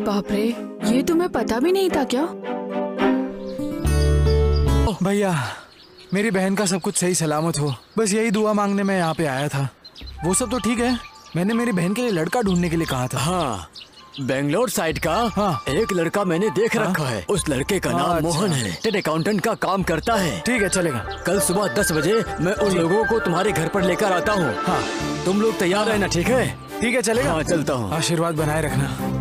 बाप रे, ये तुम्हें पता भी नहीं था क्या? भैया, मेरी बहन का सब कुछ सही सलामत हो, बस यही दुआ मांगने मैं यहाँ पे आया था। वो सब तो ठीक है, मैंने मेरी बहन के लिए लड़का ढूंढने के लिए कहा था। हाँ, बेंगलोर साइड का हाँ। एक लड़का मैंने देख रखा है। उस लड़के का नाम मोहन है, टेड अकाउंटेंट का काम करता है। ठीक है, चलेगा। कल सुबह 10 बजे मैं उन लोगों को तुम्हारे घर पर लेकर आता हूँ। हाँ, तुम लोग तैयार रहना, ठीक है? ठीक है, चलेगा। हाँ, चलता हूँ। आशीर्वाद बनाए रखना।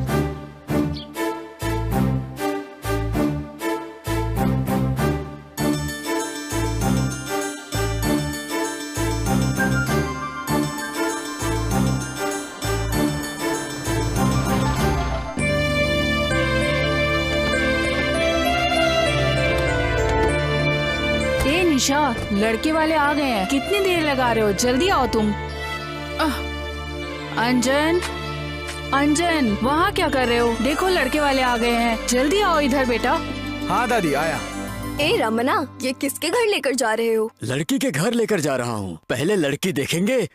निशा, लड़के वाले आ गए हैं। कितनी देर लगा रहे हो? जल्दी आओ तुम। अंजन, अंजन, वहाँ क्या कर रहे हो? देखो लड़के वाले आ गए हैं, जल्दी आओ इधर बेटा। हाँ दादी, आया। ए रमना, ये किसके घर लेकर जा रहे हो? लड़की के घर लेकर जा रहा हूँ। पहले लड़की देखेंगे,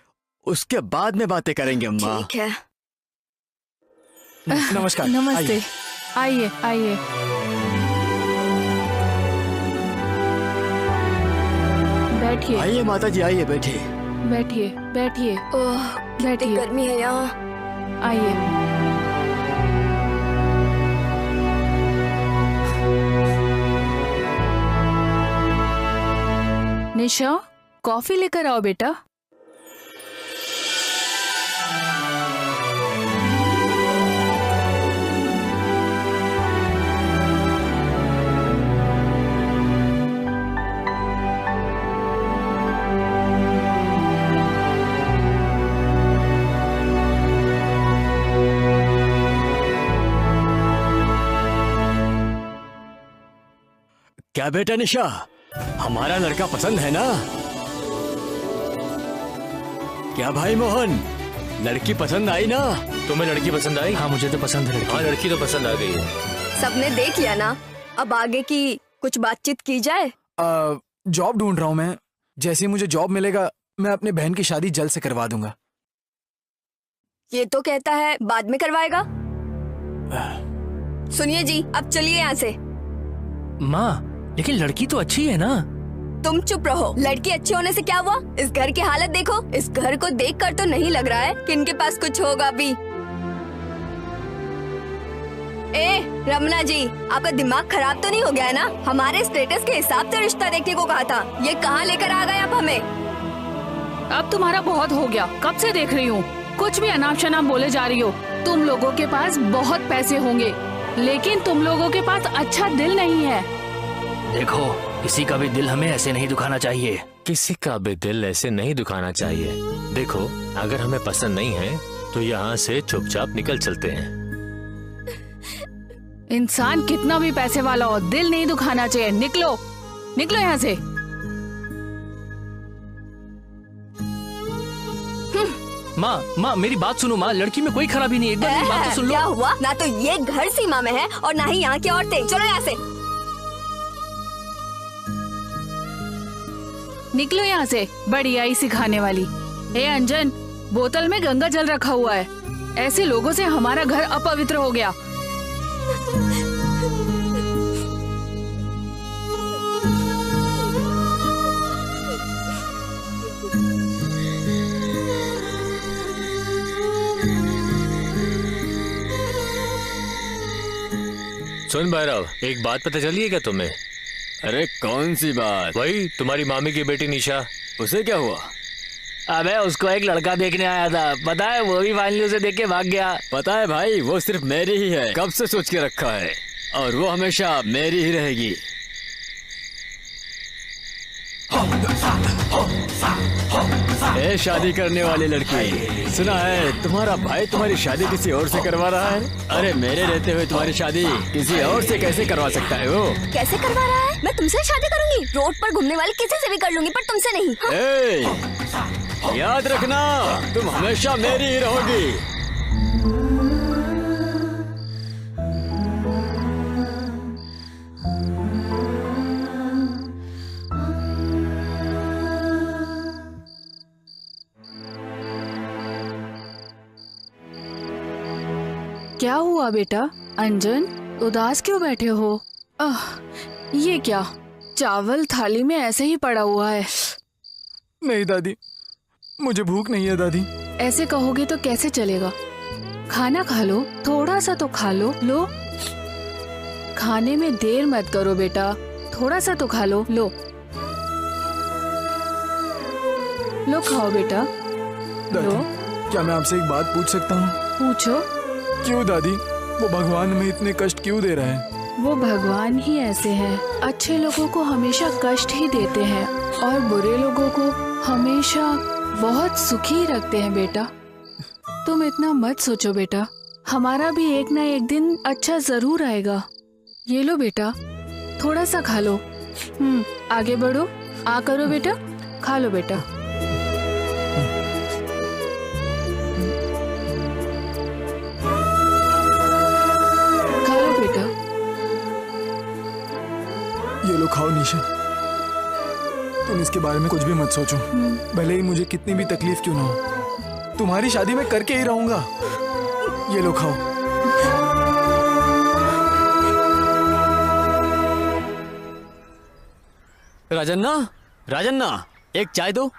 उसके बाद में बातें करेंगे अम्मा। ठीक है। नमस्कार। नमस्ते। आइए आइए। बैठिए। आइए माता जी, आइए, बैठिए। बैठिए बैठिए। ओह, कितनी बैठिए। गर्मी है यहाँ। आइए। निशा, कॉफी लेकर आओ बेटा। क्या बेटा निशा, हमारा लड़का पसंद है ना? क्या भाई मोहन, लड़की पसंद आई ना? तुम्हें लड़की पसंद आई? हाँ, मुझे तो पसंद है। हाँ, लड़की तो पसंद आ गई है। सबने देख लिया ना, अब आगे की कुछ बातचीत की जाए। जॉब ढूंढ रहा हूँ मैं। जैसे ही मुझे जॉब मिलेगा, मैं अपनी बहन की शादी जल्द से करवा दूंगा। ये तो कहता है बाद में करवाएगा। सुनिए जी, अब चलिए यहाँ से। माँ, लेकिन लड़की तो अच्छी है ना? तुम चुप रहो। लड़की अच्छी होने से क्या हुआ? इस घर की हालत देखो। इस घर को देखकर तो नहीं लग रहा है कि इनके पास कुछ होगा भी। ए रमना जी, आपका दिमाग खराब तो नहीं हो गया है ना? हमारे स्टेटस के हिसाब से रिश्ता देखने को कहा था, ये कहाँ लेकर आ गए आप हमें? अब तुम्हारा बहुत हो गया, कब से देख रही हूँ। कुछ भी अनाप शनाप बोले जा रही हो। तुम लोगों के पास बहुत पैसे होंगे, लेकिन तुम लोगों के पास अच्छा दिल नहीं है। देखो, किसी का भी दिल हमें ऐसे नहीं दुखाना चाहिए। किसी का भी दिल ऐसे नहीं दुखाना चाहिए। देखो, अगर हमें पसंद नहीं है तो यहाँ से चुपचाप निकल चलते हैं। इंसान कितना भी पैसे वाला हो, दिल नहीं दुखाना चाहिए। निकलो, निकलो यहाँ से। माँ, मेरी बात सुनो माँ, लड़की में कोई खराबी नहीं है। एक बार मेरी बात तो सुन लो। क्या हुआ? ना तो ये घर सीमा में है और ना ही यहाँ की औरतें। चलो यहाँ से। निकलो यहाँ से, बड़ी आई सिखाने वाली। ए अंजन, बोतल में गंगा जल रखा हुआ है। ऐसे लोगों से हमारा घर अपवित्र हो गया। सुन भैरव, एक बात पता चली है क्या तुम्हें? अरे कौन सी बात? वही तुम्हारी मामी की बेटी निशा। उसे क्या हुआ? अबे, उसको एक लड़का देखने आया था, पता है? वो भी फाइनली उसे देख के भाग गया। पता है भाई, वो सिर्फ मेरी ही है, कब से सोच के रखा है, और वो हमेशा मेरी ही रहेगी। ए शादी करने वाली लड़की, सुना है तुम्हारा भाई तुम्हारी शादी किसी और से करवा रहा है? अरे मेरे रहते हुए तुम्हारी शादी किसी और से कैसे करवा सकता है वो? कैसे करवा रहा है? मैं तुमसे शादी करूंगी? रोड पर घूमने वाले किसी से भी कर लूंगी, पर तुमसे नहीं। हाँ? ए, याद रखना, तुम हमेशा मेरी ही रहोगी। क्या हुआ बेटा? अंजन, उदास क्यों बैठे हो? ये क्या? चावल थाली में ऐसे ही पड़ा हुआ है। नहीं दादी, मुझे भूख नहीं है दादी। ऐसे कहोगे तो कैसे चलेगा? खाना खा लो, थोड़ा सा तो खा लो। लो, खाने में देर मत करो बेटा, थोड़ा सा तो खा लो। लो लो, खाओ बेटा। दादी, लो, क्या मैं आपसे एक बात पूछ सकता हूँ? पूछो। क्यों दादी, वो भगवान हमें इतने कष्ट क्यों दे रहा है? वो भगवान ही ऐसे हैं, अच्छे लोगों को हमेशा कष्ट ही देते हैं और बुरे लोगों को हमेशा बहुत सुखी रखते हैं बेटा। तुम इतना मत सोचो बेटा, हमारा भी एक ना एक दिन अच्छा जरूर आएगा। ये लो बेटा, थोड़ा सा खा लो। आगे बढ़ो, आ करो बेटा, खा लो बेटा। खा लो बेटा। ये लो, खाओ निशा। तुम इसके बारे में कुछ भी मत सोचो, भले ही मुझे कितनी भी तकलीफ क्यों ना हो। तुम्हारी शादी में करके ही रहूंगा। ये लो, खाओ। राजन्ना, राजन्ना, एक चाय दो।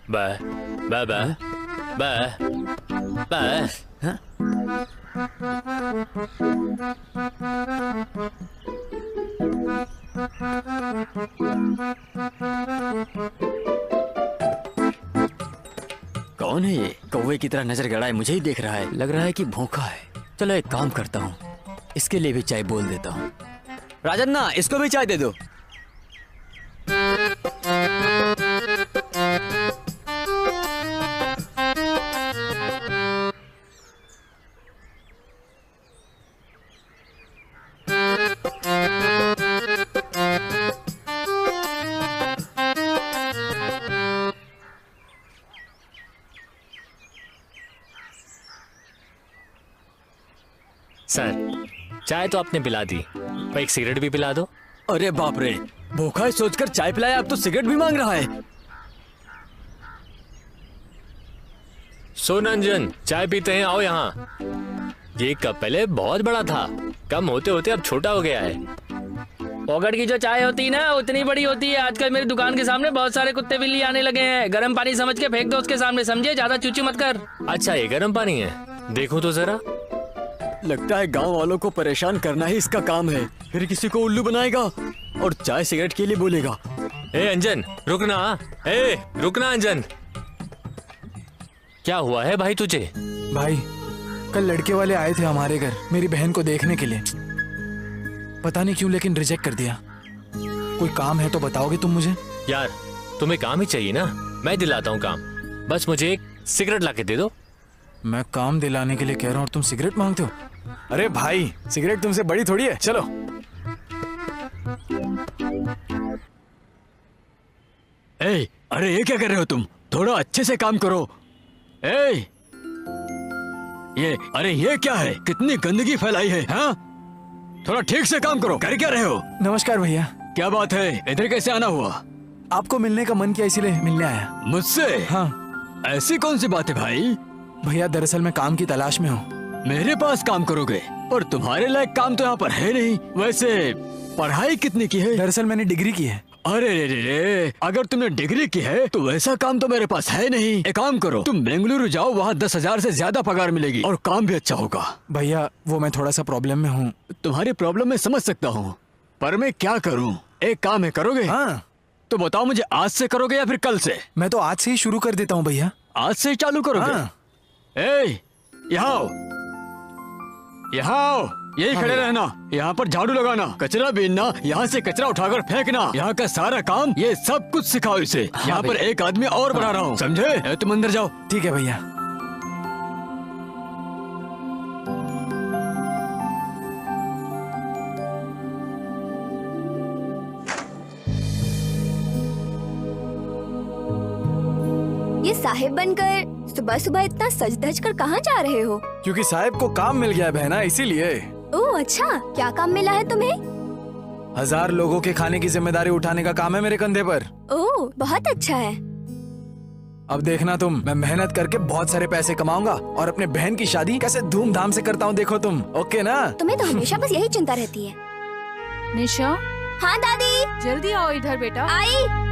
Bye bye bye bye bye. कौन है ये? कौवे की तरह नजर गड़ाए मुझे ही देख रहा है। लग रहा है कि भूखा है। चलो एक काम करता हूँ, इसके लिए भी चाय बोल देता हूँ। राजन्ना, इसको भी चाय दे दो। सर, चाय तो आपने पिला दी, पर एक सिगरेट भी पिला दो। अरे बाप रे, भूखा है सोचकर चाय पिलाया, अब तो सिगरेट भी मांग रहा है। सुन अंजन, चाय पीते हैं, आओ यहाँ। ये कप पहले बहुत बड़ा था, कम होते होते अब छोटा हो गया है। पॉकेट की जो चाय होती है ना, उतनी बड़ी होती है। आजकल मेरी दुकान के सामने बहुत सारे कुत्ते बिल्ली आने लगे हैं। गर्म पानी समझ के फेंक दो उसके सामने, समझे? ज्यादा चूचू मत कर। अच्छा, ये गर्म पानी है, देखो तो जरा। लगता है गांव वालों को परेशान करना ही इसका काम है। फिर किसी को उल्लू बनाएगा और चाय सिगरेट के लिए बोलेगा। ए अंजन, रुकना। ए रुकना अंजन। क्या हुआ है भाई तुझे? भाई, कल लड़के वाले आए थे हमारे घर मेरी बहन को देखने के लिए। पता नहीं क्यों, लेकिन रिजेक्ट कर दिया। कोई काम है तो बताओगे तुम मुझे? यार, तुम्हें काम ही चाहिए ना, मैं दिलाता हूँ काम। बस मुझे एक सिगरेट लाके दे दो। मैं काम दिलाने के लिए कह रहा हूँ और तुम सिगरेट मांगते हो? अरे भाई, सिगरेट तुमसे बड़ी थोड़ी है। चलो। ए, अरे ये क्या कर रहे हो तुम? थोड़ा अच्छे से काम करो। ए, अरे ये क्या है? कितनी गंदगी फैलाई है, हाँ? थोड़ा ठीक से काम करो। कर क्या रहे हो? नमस्कार भैया। क्या बात है, इधर कैसे आना हुआ? आपको मिलने का मन किया, इसीलिए मिलने आया। मुझसे? हाँ ऐसी कौन सी बात है भाई? भैया, दरअसल मैं काम की तलाश में हूँ। मेरे पास काम करोगे? और तुम्हारे लायक काम तो यहाँ पर है नहीं। वैसे पढ़ाई कितनी की है? दरअसल मैंने डिग्री की है। अरे रे, अगर तुमने डिग्री की है तो वैसा काम तो मेरे पास है नहीं। एक काम करो, तुम बेंगलुरु जाओ, वहाँ 10,000 से ज्यादा पगार मिलेगी और काम भी अच्छा होगा। भैया, वो मैं थोड़ा सा प्रॉब्लम में हूँ। तुम्हारी प्रॉब्लम मैं समझ सकता हूँ, पर मैं क्या करूँ? एक काम है, करोगे? हाँ। तो बताओ मुझे, आज से करोगे या फिर कल से? मैं तो आज से ही शुरू कर देता हूँ भैया। आज से ही चालू करोगे? हाँ। यहाँ आओ, यहाँ आओ, यही खड़े रहना। यहाँ पर झाड़ू लगाना, कचरा बीनना, यहाँ से कचरा उठाकर फेंकना, यहाँ का सारा काम, ये सब कुछ सिखाओ इसे। यहाँ पर एक आदमी और बढ़ा रहा हूँ, समझे? तुम अंदर जाओ। ठीक है भैया। ये साहिब बनकर सुबह सुबह इतना सज धज कर कहाँ जा रहे हो? क्योंकि साहब को काम मिल गया है बहना, इसीलिए। ओह अच्छा, क्या काम मिला है तुम्हें? 1000 लोगों के खाने की जिम्मेदारी उठाने का काम है मेरे कंधे पर। ओह, बहुत अच्छा है। अब देखना तुम, मैं मेहनत करके बहुत सारे पैसे कमाऊंगा और अपने बहन की शादी कैसे धूमधाम से करता हूँ, देखो तुम। ओके ना? तुम्हें तो हमेशा बस यही चिंता रहती है। निशा, हाँ दादी। जल्दी आओ इधर बेटा। आई।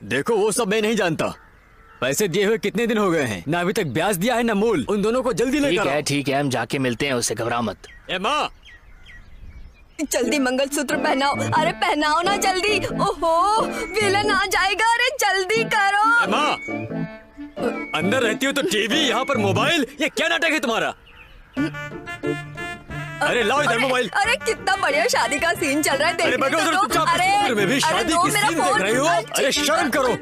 देखो वो सब मैं नहीं जानता। पैसे दिए हुए कितने दिन हो गए हैं, ना अभी तक ब्याज दिया है ना मूल। उन दोनों को जल्दी लेकर आओ। ठीक है, हम जाके मिलते हैं उससे, घबरा मत। ए माँ, जल्दी मंगलसूत्र पहनाओ। अरे पहनाओ ना जल्दी। ओहो, विलन आ जाएगा। अरे जल्दी करो। ए माँ, अंदर रहती हो तो टीवी, यहाँ पर मोबाइल, ये क्या नाटक है तुम्हारा? अरे लाओ इधर मोबाइल। अरे कितना बढ़िया शादी का सीन चल रहा है, अरे देखने बैठो उधर तो दो। चुपचाप। अरे में भी शादी दो की मेरा सीन देख फोन। रही हो? अरे शर्म करो,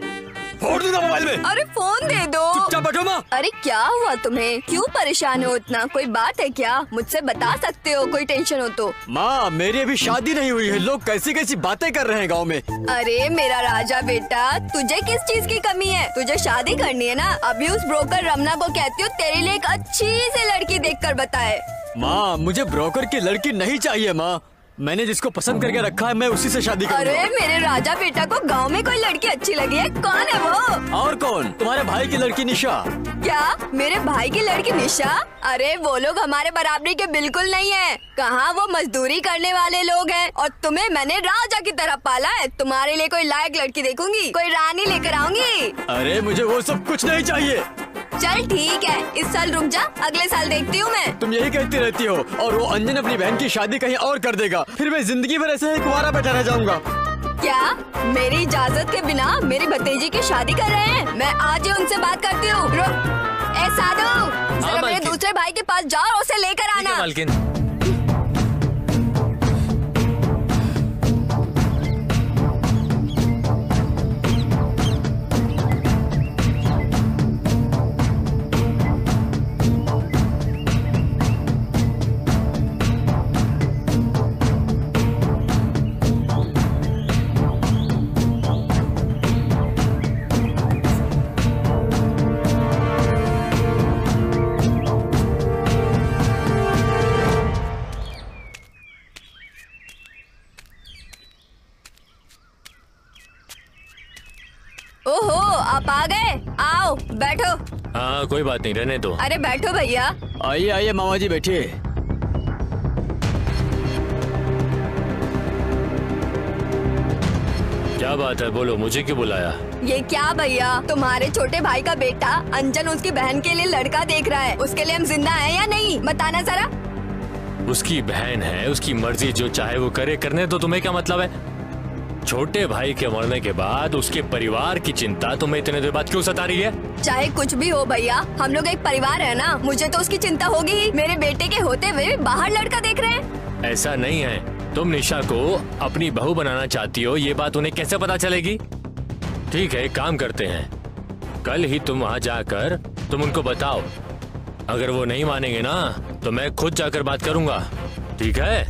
फोड़ दूंगा मोबाइल में। अरे फोन दे दो। चुपचाप बैठो माँ। अरे क्या हुआ तुम्हें, क्यों परेशान हो इतना? कोई बात है क्या? मुझसे बता सकते हो, कोई टेंशन हो तो। माँ, मेरी अभी शादी नहीं हुई है, लोग कैसी कैसी बातें कर रहे हैं गाँव में। अरे मेरा राजा बेटा, तुझे किस चीज की कमी है? तुझे शादी करनी है ना? अभी उस ब्रोकर रमना को कहती हूँ तेरे लिए एक अच्छी सी लड़की देखकर बताए। माँ, मुझे ब्रोकर की लड़की नहीं चाहिए माँ, मैंने जिसको पसंद करके रखा है मैं उसी से शादी करूंगा। अरे मेरे राजा बेटा को गांव में कोई लड़की अच्छी लगी है? कौन है वो? और कौन? तुम्हारे भाई की लड़की निशा। क्या मेरे भाई की लड़की निशा? अरे वो लोग हमारे बराबरी के बिल्कुल नहीं है। कहाँ, वो मजदूरी करने वाले लोग हैं और तुम्हें मैंने राजा की तरह पाला है। तुम्हारे लिए कोई लायक लड़की देखूंगी, कोई रानी लेकर आऊंगी। अरे मुझे वो सब कुछ नहीं चाहिए। चल ठीक है, इस साल रुक जा, अगले साल देखती हूँ मैं। तुम यही कहती रहती हो और वो अंजन अपनी बहन की शादी कहीं और कर देगा, फिर मैं जिंदगी भर ऐसे ही कुंवारा बैठा रह जाऊंगा। क्या मेरी इजाजत के बिना मेरी भतीजी की शादी कर रहे हैं? मैं आज ही उनसे बात करती हूँ। ए साधु, जरा मेरे मालकिन। दूसरे भाई के पास जाओ और उसे लेकर आना। मालकिन। ओहो, आप आ गए? आओ बैठो। हाँ कोई बात नहीं, रहने दो। अरे बैठो भैया। आइए आइए मामा जी बैठिए। क्या बात है, बोलो, मुझे क्यों बुलाया? ये क्या भैया, तुम्हारे छोटे भाई का बेटा अंजन उसकी बहन के लिए लड़का देख रहा है। उसके लिए हम जिंदा हैं या नहीं, बताना जरा। उसकी बहन है, उसकी मर्जी, जो चाहे वो करे। करने तो तुम्हें क्या मतलब है? छोटे भाई के मरने के बाद उसके परिवार की चिंता तुम्हें इतने देर बाद क्यों सता रही है? चाहे कुछ भी हो भैया, हम लोग एक परिवार है ना, मुझे तो उसकी चिंता होगी ही। मेरे बेटे के होते हुए बाहर लड़का देख रहे हैं। ऐसा नहीं है, तुम निशा को अपनी बहू बनाना चाहती हो, ये बात उन्हें कैसे पता चलेगी? ठीक है, एक काम करते हैं, कल ही तुम वहाँ जाकर तुम उनको बताओ। अगर वो नहीं मानेंगे ना तो मैं खुद जाकर बात करूंगा, ठीक है?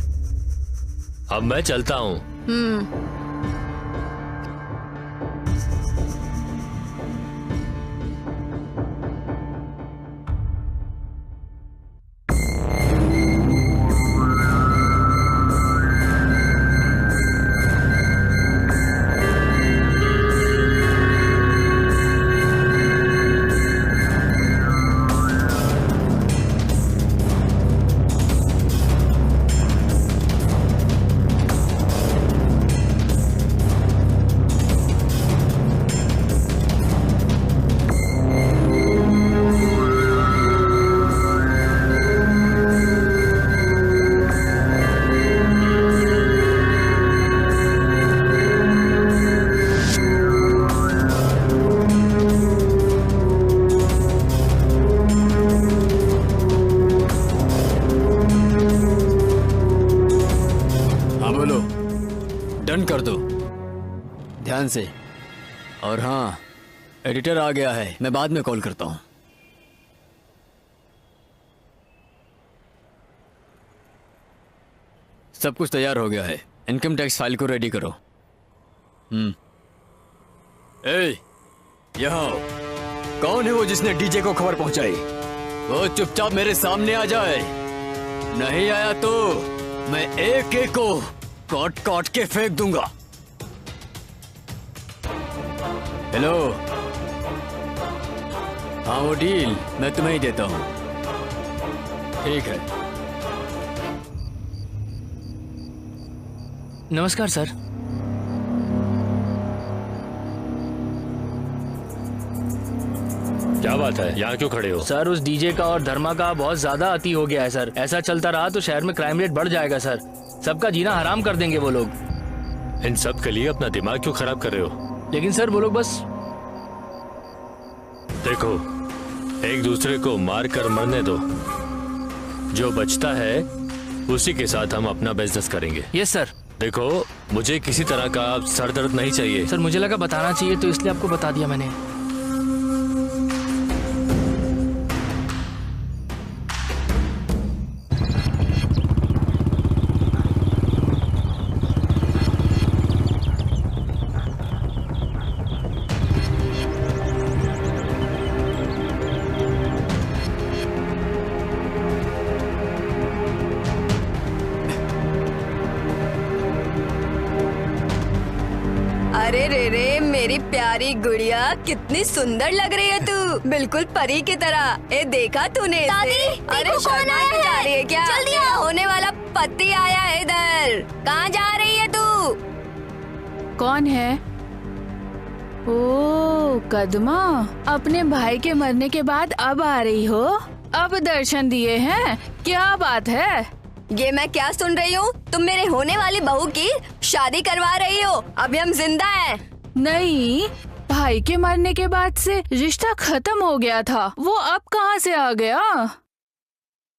अब मैं चलता हूँ। डन कर दो ध्यान से। और हाँ, एडिटर आ गया है, मैं बाद में कॉल करता हूँ। सब कुछ तैयार हो गया है, इनकम टैक्स फाइल को रेडी करो। ए, यहाँ कौन है वो जिसने डीजे को खबर पहुंचाई? वो चुपचाप मेरे सामने आ जाए, नहीं आया तो मैं एक एक को काट काट के फेंक दूंगा। हेलो, हाँ वो डील मैं तुम्हें ही देता हूँ। ठीक है। नमस्कार सर। क्या बात है, यहाँ क्यों खड़े हो? सर उस डीजे का और धर्मा का बहुत ज्यादा अति हो गया है सर। ऐसा चलता रहा तो शहर में क्राइम रेट बढ़ जाएगा सर। सबका जीना हराम कर देंगे वो लोग। इन सब के लिए अपना दिमाग क्यों खराब कर रहे हो? लेकिन सर वो लोग बस देखो, एक दूसरे को मार कर मरने दो, जो बचता है उसी के साथ हम अपना बिजनेस करेंगे। Yes sir. देखो, मुझे किसी तरह का सर दर्द नहीं चाहिए। सर मुझे लगा बताना चाहिए तो इसलिए आपको बता दिया मैंने। अरे रे रे मेरी प्यारी गुड़िया, कितनी सुंदर लग रही है तू, बिल्कुल परी की तरह। ए देखा तूने इसे? दादी, अरे देखो कौन शर्मा आया के जा रही है क्या? जल्दी तेरा आओ। होने वाला पति आया है इधर। कहाँ जा रही है तू? कौन है? ओ कदमा, अपने भाई के मरने के बाद अब आ रही हो? अब दर्शन दिए हैं? क्या बात है? ये मैं क्या सुन रही हूँ? तुम मेरे होने वाली बहू की शादी करवा रही हो? अभी हम जिंदा हैं। नहीं, भाई के मरने के बाद से रिश्ता खत्म हो गया था, वो अब कहाँ से आ गया?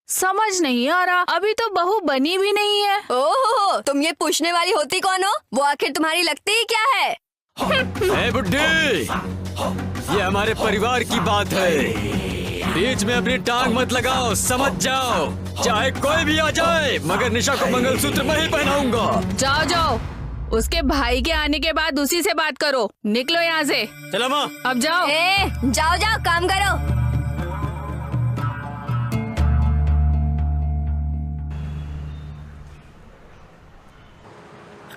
समझ नहीं आ रहा। अभी तो बहू बनी भी नहीं है। ओहो, तुम ये पूछने वाली होती कौन हो? वो आखिर तुम्हारी लगती ही क्या है? ए बुड्ढी, ये हमारे परिवार की बात है, बीच में अपनी टांग मत लगाओ, समझ जाओ। चाहे कोई भी आ जाए, मगर निशा को मंगलसूत्र मैं ही पहनाऊंगा। जाओ जाओ, उसके भाई के आने के बाद उसी से बात करो। निकलो यहाँ से। चलो माँ। अब जाओ। जाओ जाओ, काम करो।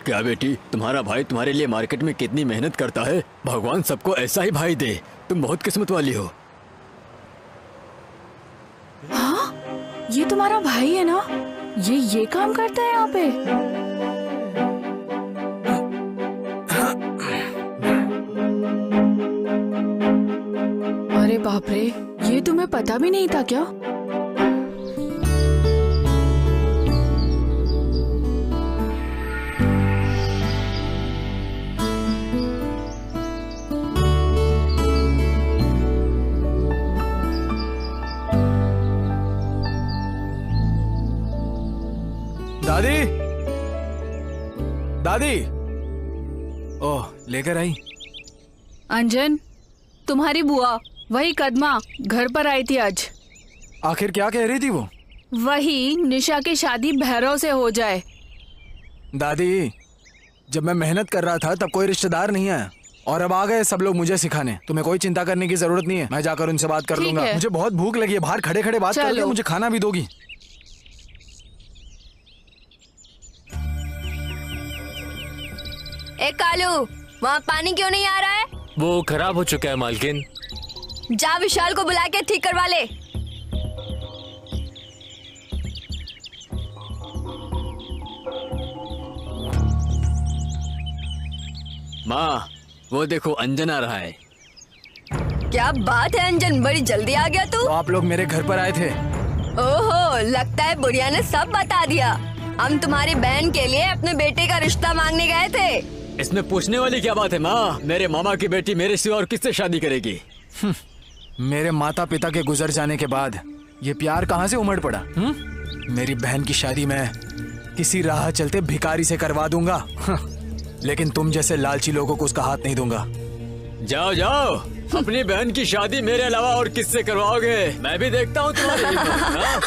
क्या बेटी, तुम्हारा भाई तुम्हारे लिए मार्केट में कितनी मेहनत करता है। भगवान सबको ऐसा ही भाई दे। तुम बहुत किस्मत वाली हो। हाँ, ये तुम्हारा भाई है ना? ये काम करता है यहाँ पे? अरे बाप रे, ये तुम्हें पता भी नहीं था क्या? दादी, दादी। ओह, लेकर आई? अंजन, तुम्हारी बुआ, वही कदमा, घर पर आई थी आज। आखिर क्या कह रही थी वो? वही निशा की शादी भैरव से हो जाए। दादी, जब मैं मेहनत कर रहा था तब कोई रिश्तेदार नहीं आया, और अब आ गए सब लोग मुझे सिखाने। तुम्हें कोई चिंता करने की जरूरत नहीं है, मैं जाकर उनसे बात कर ठीक लूंगा। है। मुझे बहुत भूख लगी है, बाहर खड़े खड़े बात कर चलो। मुझे खाना भी दोगी? ए कालू, वहाँ पानी क्यों नहीं आ रहा है? वो खराब हो चुका है मालकिन। जा विशाल को बुला के ठीक करवा ले। माँ, वो देखो अंजन आ रहा है। क्या बात है अंजन, बड़ी जल्दी आ गया तू। तो आप लोग मेरे घर पर आए थे? ओहो, लगता है बुढ़िया ने सब बता दिया। हम तुम्हारी बहन के लिए अपने बेटे का रिश्ता मांगने गए थे। इसमें पूछने वाली क्या बात है माँ? मेरे मामा की बेटी मेरे सिवा और किससे शादी करेगी? मेरे माता पिता के गुजर जाने के बाद ये प्यार कहाँ से उमड़ पड़ा? मेरी बहन की शादी मैं किसी राह चलते भिखारी से करवा दूंगा, लेकिन तुम जैसे लालची लोगों को उसका हाथ नहीं दूंगा। जाओ जाओ, अपनी बहन की शादी मेरे अलावा और किससे करवाओगे? मैं भी देखता हूँ तुम्हारी हिम्मत, हाँ?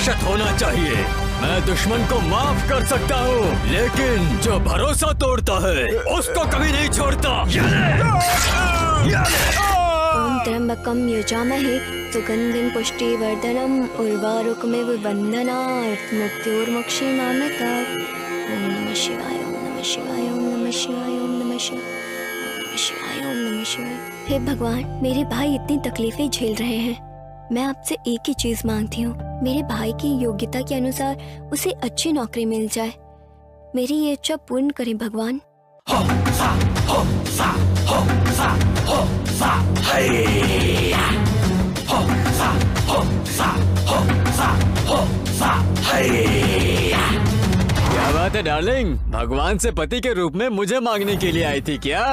दहशत होना चाहिए। मैं दुश्मन को माफ कर सकता हूँ, लेकिन जो भरोसा तोड़ता है उसको कभी नहीं छोड़ता। ओम त्र्यंबकम यजामहे सुगंधिं पुष्टिवर्धनम् उर्वारुकमिव बन्धनात् मृत्योर्मुक्षीमामृतात्। ओम नमः शिवाय, ओम नमः शिवाय, ओम नमः शिवाय, ओम नमः शिवाय, ओम नमः शिवाय, ओम नमः शिवाय। हे भगवान, मेरे भाई इतनी तकलीफें झेल रहे हैं। मैं आपसे एक ही चीज मांगती हूँ, मेरे भाई की योग्यता के अनुसार उसे अच्छी नौकरी मिल जाए। मेरी ये इच्छा पूर्ण करें भगवान। क्या बात है डार्लिंग, भगवान से पति के रूप में मुझे मांगने के लिए आई थी क्या?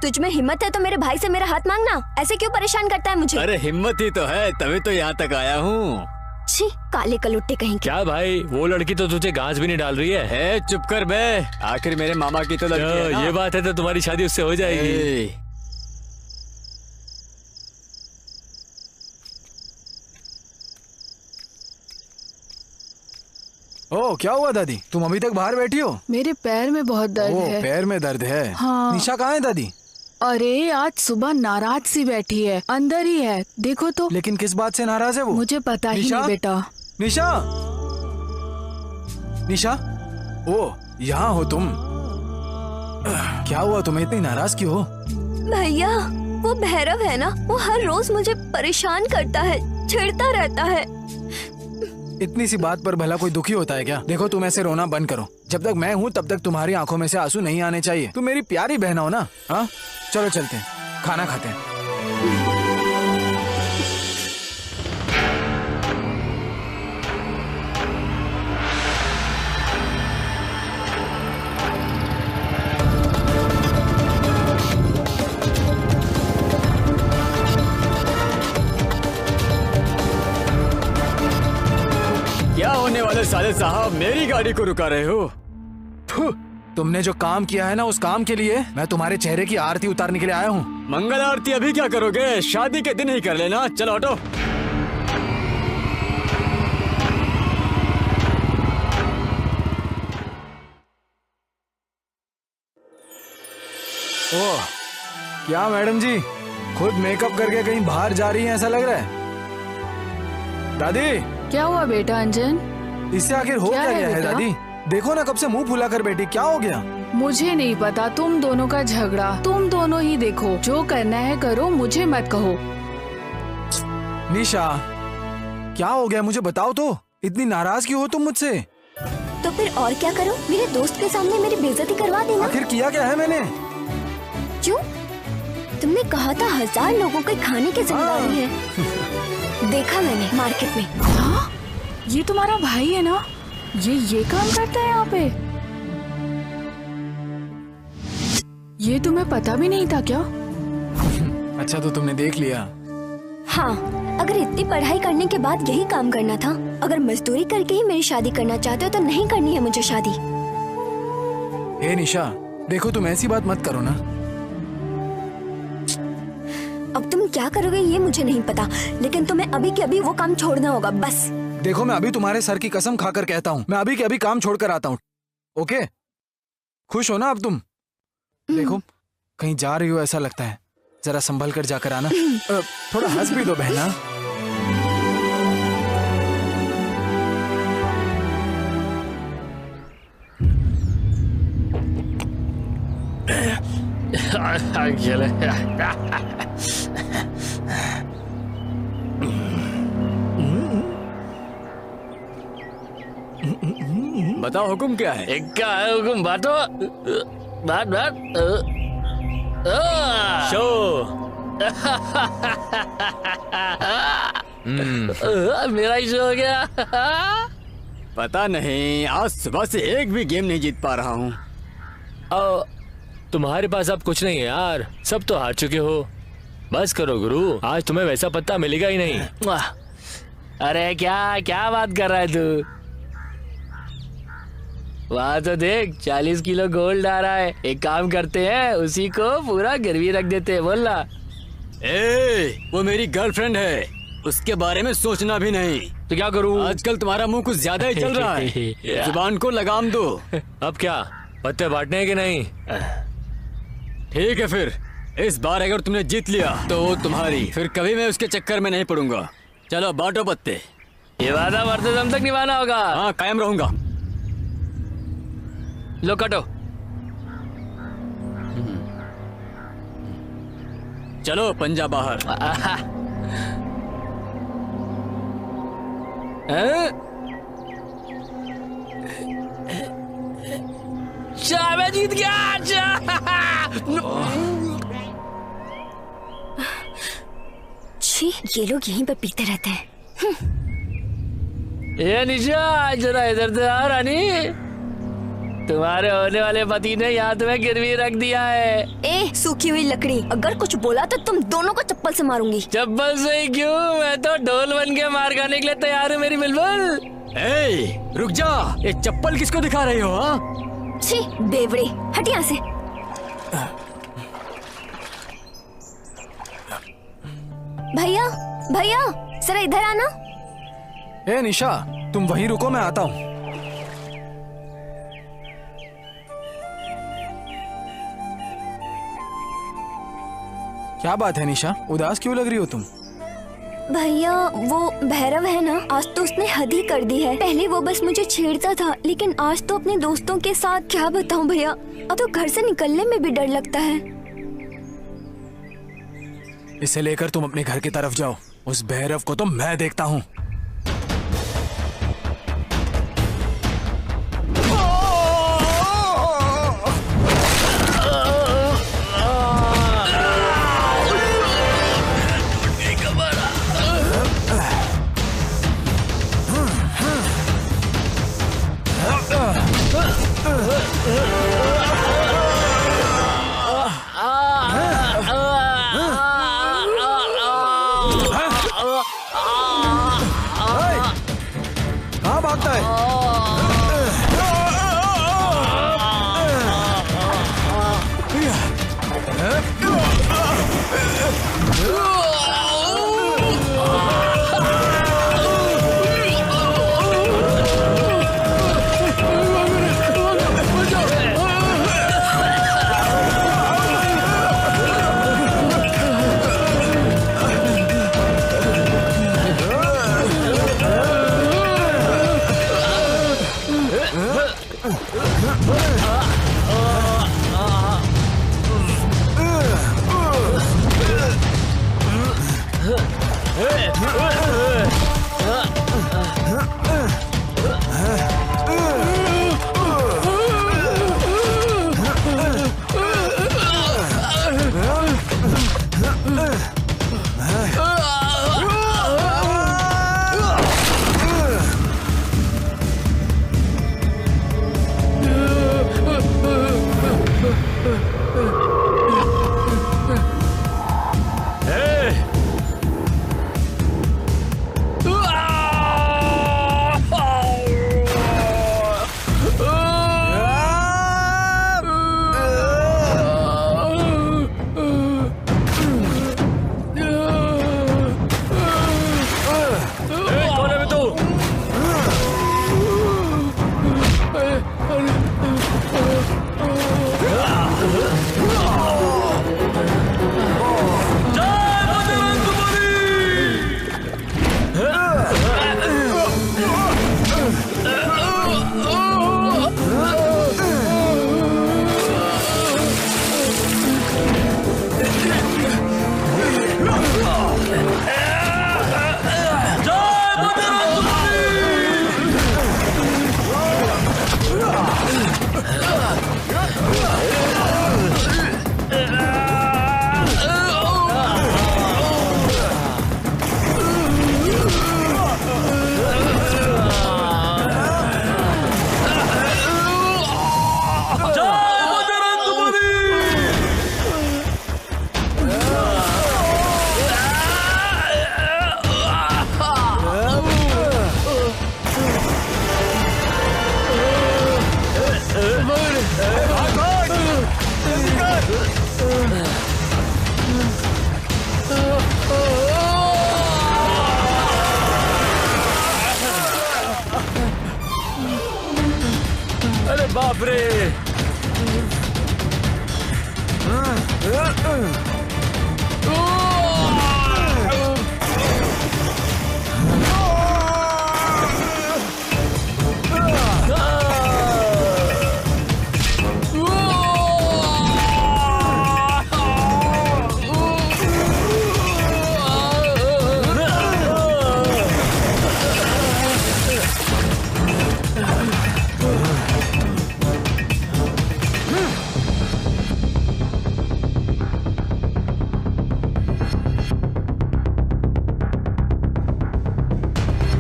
तुझ में हिम्मत है तो मेरे भाई से मेरा हाथ मांगना। ऐसे क्यों परेशान करता है मुझे? अरे हिम्मत ही तो है, तभी तो यहाँ तक आया हूँ। छी, काले कलुट्टे कहीं के। क्या भाई, वो लड़की तो तुझे घास भी नहीं डाल रही है। चुप कर बे, आखिर मेरे मामा की तो लड़की है ना। ये बात है तो तुम्हारी शादी उससे हो जाएगी। ओ, क्या हुआ दादी? तुम अभी तक बाहर बैठी हो? मेरे पैर में बहुत दर्द है। पैर में दर्द है? हाँ। निशा कहाँ है दादी? अरे आज सुबह नाराज सी बैठी है, अंदर ही है, देखो तो। लेकिन किस बात से नाराज है वो? मुझे पता ही नहीं बेटा। निशा, निशा, ओ यहाँ हो तुम? क्या हुआ, तुम्हें इतनी नाराज क्यों हो? भैया, वो भैरव है ना, वो हर रोज मुझे परेशान करता है, चिढ़ता रहता है। इतनी सी बात पर भला कोई दुखी होता है क्या? देखो, तुम ऐसे रोना बंद करो। जब तक मैं हूँ तब तक तुम्हारी आंखों में से आंसू नहीं आने चाहिए। तुम मेरी प्यारी बहन हो ना। हाँ, चलो चलते हैं, खाना खाते हैं। क्या होने वाले साले साहब, मेरी गाड़ी को रुका रहे हो? तुमने जो काम किया है ना, उस काम के लिए मैं तुम्हारे चेहरे की आरती उतारने के लिए आया हूँ। मंगल आरती अभी क्या करोगे? शादी के दिन ही कर लेना। चलो हटो। ओह, क्या मैडम जी, खुद मेकअप करके कहीं बाहर जा रही हैं ऐसा लग रहा है। दादी, क्या हुआ बेटा अंजन? इससे आखिर हो क्या गया है दादी? देखो ना, कब से मुंह फुला कर बैठी, क्या हो गया? मुझे नहीं पता, तुम दोनों का झगड़ा तुम दोनों ही देखो। जो करना है करो, मुझे मत कहो। निशा, क्या हो गया, मुझे बताओ तो। इतनी नाराज क्यों हो तुम मुझसे? तो फिर और क्या करो, मेरे दोस्त के सामने मेरी बेइज्जती करवा देना। आखिर किया क्या है मैंने? क्यों? तुमने कहा था 1000 लोगों के खाने की जिम्मेदारी है। देखा मैंने मार्केट में। हाँ? ये तुम्हारा भाई है ना? ये काम करता है यहाँ पे? ये तुम्हें पता भी नहीं था क्या? अच्छा, तो तुमने देख लिया। हाँ, अगर इतनी पढ़ाई करने के बाद यही काम करना था, अगर मजदूरी करके ही मेरी शादी करना चाहते हो तो नहीं करनी है मुझे शादी। हे निशा, देखो तुम ऐसी बात मत करो ना। अब तुम क्या करोगे ये मुझे नहीं पता, लेकिन तुम्हें अभी के अभी वो काम छोड़ना होगा, बस। देखो, मैं अभी तुम्हारे सर की कसम खाकर कहता हूँ, मैं अभी के अभी काम छोड़कर आता हूँ। ओके? खुश हो ना अब तुम? देखो, कहीं जा रही हो ऐसा लगता है, जरा संभल कर जाकर आना। थोड़ा हंस भी दो बहना। बताओ हुक्म क्या है? क्या है हुक्म? बातो बात बात शो। मेरा ही शो हो गया। पता नहीं, आज सुबह से एक भी गेम नहीं जीत पा रहा हूँ। तुम्हारे पास अब कुछ नहीं है यार, सब तो हार चुके हो। बस करो गुरु, आज तुम्हें वैसा पत्ता मिलेगा ही नहीं। अरे क्या क्या बात कर रहा है तू? वहाँ तो देख, 40 किलो गोल्ड आ रहा है। एक काम करते हैं, उसी को पूरा गिरवी रख देते हैं। बोल ना। वो मेरी गर्लफ्रेंड है, उसके बारे में सोचना भी नहीं। तो क्या करूं? आजकल तुम्हारा मुंह कुछ ज्यादा ही चल रहा है। जुबान को लगाम दो। अब क्या पत्ते बांटने हैं कि नहीं? ठीक है फिर, इस बार अगर तुमने जीत लिया तो वो तुम्हारी, फिर कभी मैं उसके चक्कर में नहीं पड़ूंगा। चलो बांटो पत्ते। ये वादा मरते दम तक निभाना होगा। हाँ, कायम रहूंगा। लो काटो। चलो पंजा बाहर। शाह मैं जीत गया। छी, ये लोग यहीं पर पीते रहते हैं। ये निशा जरा इधर से आ रानी, तुम्हारे होने वाले पति ने यहाँ तुम्हें गिरवी रख दिया है। ए सूखी हुई लकड़ी, अगर कुछ बोला तो तुम दोनों को चप्पल से मारूंगी। चप्पल से ही क्यों, मैं तो ढोल बन के मार खाने के लिए तैयार हूँ मेरी बिलबुल। ए, रुक जा। ये चप्पल किसको दिखा रही हो? हाँ, छी बेवड़े, हट यहाँ से। भैया भैया जरा इधर आना। ए निशा, तुम वहीं रुको, मैं आता हूँ। क्या बात है निशा, उदास क्यों लग रही हो तुम? भैया वो भैरव है ना, आज तो उसने हद ही कर दी है। पहले वो बस मुझे छेड़ता था, लेकिन आज तो अपने दोस्तों के साथ, क्या बताऊं भैया, अब तो घर से निकलने में भी डर लगता है। इसे लेकर तुम अपने घर की तरफ जाओ, उस भैरव को तो मैं देखता हूँ। कहाँ भागता है? बाप रे।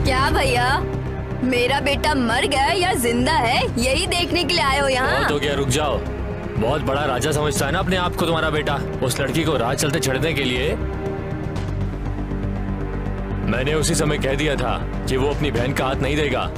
क्या भैया, मेरा बेटा मर गया या जिंदा है, यही देखने के लिए आए हो यहाँ? बहुत हो गया, रुक जाओ। बहुत बड़ा राजा समझता है ना अपने आप को तुम्हारा बेटा। उस लड़की को राह चलते छड़ने के लिए मैंने उसी समय कह दिया था कि वो अपनी बहन का हाथ नहीं देगा।